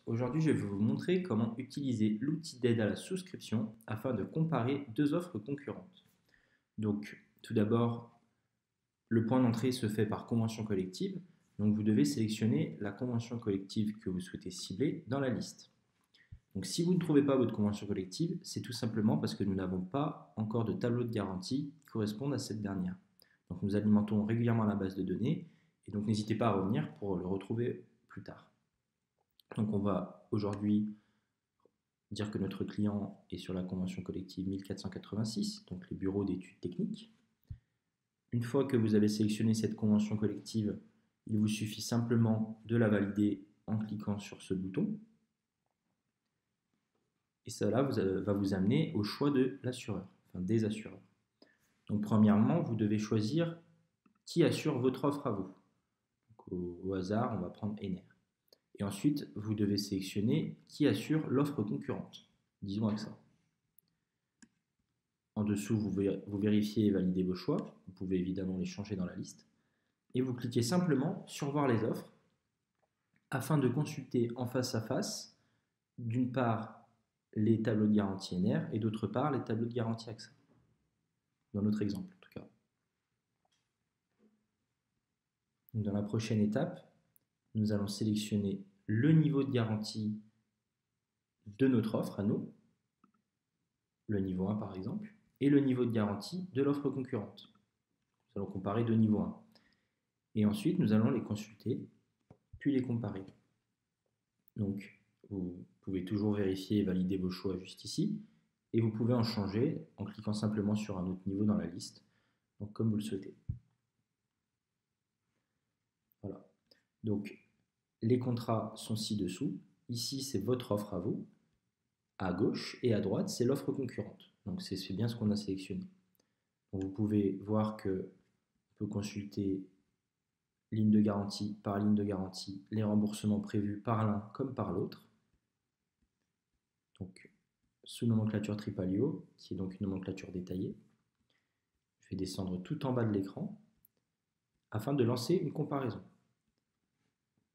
Aujourd'hui, je vais vous montrer comment utiliser l'outil d'aide à la souscription afin de comparer deux offres concurrentes. Donc, tout d'abord, le point d'entrée se fait par convention collective. Donc, vous devez sélectionner la convention collective que vous souhaitez cibler dans la liste. Donc, si vous ne trouvez pas votre convention collective, c'est tout simplement parce que nous n'avons pas encore de tableau de garantie qui correspondent à cette dernière. Donc, nous alimentons régulièrement la base de données et donc n'hésitez pas à revenir pour le retrouver plus tard. Donc, on va aujourd'hui dire que notre client est sur la convention collective 1486, donc les bureaux d'études techniques. Une fois que vous avez sélectionné cette convention collective, il vous suffit simplement de la valider en cliquant sur ce bouton. Et cela va vous amener au choix de l'assureur, enfin des assureurs. Donc premièrement, vous devez choisir qui assure votre offre à vous. Donc, au hasard, on va prendre Ener. Et ensuite, vous devez sélectionner qui assure l'offre concurrente. Disons AXA. En dessous, vous vérifiez et validez vos choix. Vous pouvez évidemment les changer dans la liste. Et vous cliquez simplement sur voir les offres afin de consulter en face à face, d'une part, les tableaux de garantie NR et d'autre part, les tableaux de garantie AXA. Dans notre exemple, en tout cas. Dans la prochaine étape, nous allons sélectionner le niveau de garantie de notre offre à nous, le niveau 1 par exemple, et le niveau de garantie de l'offre concurrente. Nous allons comparer deux niveaux 1. Et ensuite, nous allons les consulter, puis les comparer. Donc, vous pouvez toujours vérifier et valider vos choix juste ici, et vous pouvez en changer en cliquant simplement sur un autre niveau dans la liste, donc comme vous le souhaitez. Voilà. Donc, les contrats sont ci-dessous. Ici, c'est votre offre à vous. À gauche et à droite, c'est l'offre concurrente. Donc, c'est bien ce qu'on a sélectionné. Donc, vous pouvez voir que on peut consulter ligne de garantie par ligne de garantie, les remboursements prévus par l'un comme par l'autre. Donc, sous nomenclature Tripalio, qui est donc une nomenclature détaillée. Je vais descendre tout en bas de l'écran afin de lancer une comparaison.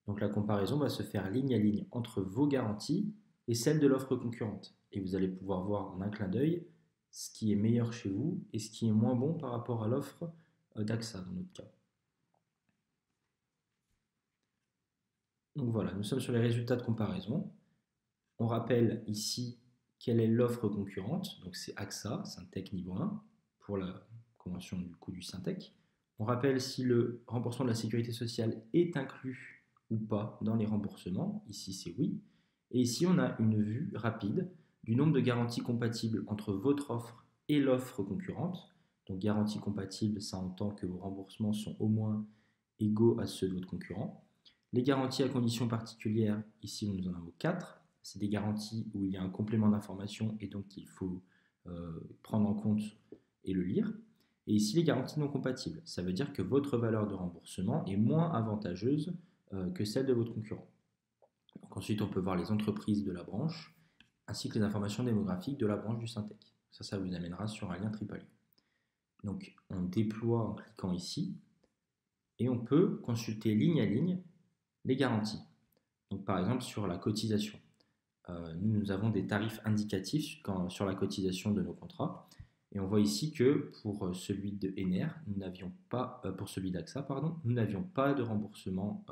Donc la comparaison va se faire ligne à ligne entre vos garanties et celles de l'offre concurrente. Et vous allez pouvoir voir en un clin d'œil ce qui est meilleur chez vous et ce qui est moins bon par rapport à l'offre d'AXA dans notre cas. Donc voilà, nous sommes sur les résultats de comparaison. On rappelle ici quelle est l'offre concurrente. Donc c'est AXA, Syntec niveau 1, pour la convention du coût du Syntec. On rappelle si le remboursement de la sécurité sociale est inclus ou pas dans les remboursements. Ici c'est oui. Et ici on a une vue rapide du nombre de garanties compatibles entre votre offre et l'offre concurrente. Donc garantie compatible, ça entend que vos remboursements sont au moins égaux à ceux de votre concurrent. Les garanties à conditions particulières, ici nous en avons 4. C'est des garanties où il y a un complément d'information et donc il faut prendre en compte et le lire. Et ici, les garanties non compatibles. Ça veut dire que votre valeur de remboursement est moins avantageuse que celle de votre concurrent. Donc ensuite, on peut voir les entreprises de la branche ainsi que les informations démographiques de la branche du Syntec. Ça vous amènera sur un lien Tripalio. Donc, on déploie en cliquant ici et on peut consulter ligne à ligne les garanties. Donc, par exemple, sur la cotisation. Nous avons des tarifs indicatifs sur la cotisation de nos contrats. Et on voit ici que pour celui de Ener, nous n'avions pas, pour celui d'AXA, pardon, nous n'avions pas de remboursement,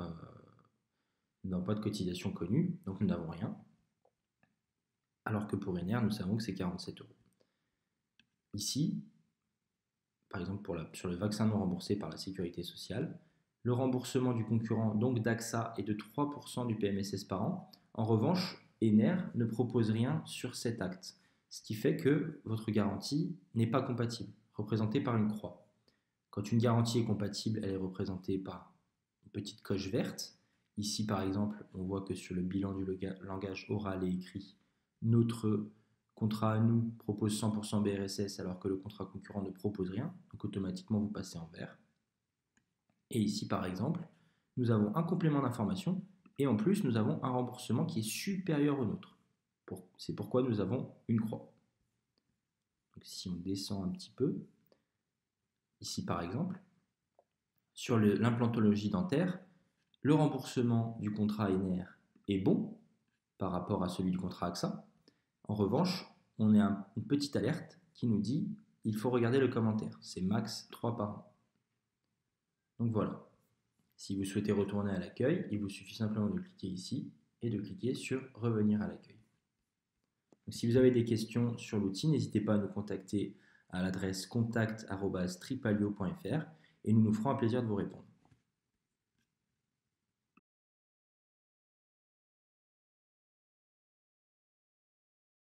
nous n'avons pas de cotisation connue, donc nous n'avons rien. Alors que pour Ener, nous savons que c'est 47 euros. Ici, par exemple sur le vaccin non remboursé par la sécurité sociale, le remboursement du concurrent, donc d'AXA, est de 3% du PMSS par an. En revanche, Ener ne propose rien sur cet acte, ce qui fait que votre garantie n'est pas compatible, représentée par une croix. Quand une garantie est compatible, elle est représentée par une petite coche verte. Ici, par exemple, on voit que sur le bilan du langage oral et écrit, notre contrat à nous propose 100% BRSS alors que le contrat concurrent ne propose rien, donc automatiquement vous passez en vert. Et ici, par exemple, nous avons un complément d'information et en plus, nous avons un remboursement qui est supérieur au nôtre. C'est pourquoi nous avons une croix. Donc, si on descend un petit peu, ici par exemple, sur l'implantologie dentaire, le remboursement du contrat NR est bon, par rapport à celui du contrat AXA. En revanche, on a une petite alerte qui nous dit il faut regarder le commentaire. C'est max 3 par an. Donc voilà. Si vous souhaitez retourner à l'accueil, il vous suffit simplement de cliquer ici et de cliquer sur revenir à l'accueil. Si vous avez des questions sur l'outil, n'hésitez pas à nous contacter à l'adresse contact@tripalio.fr et nous nous ferons un plaisir de vous répondre.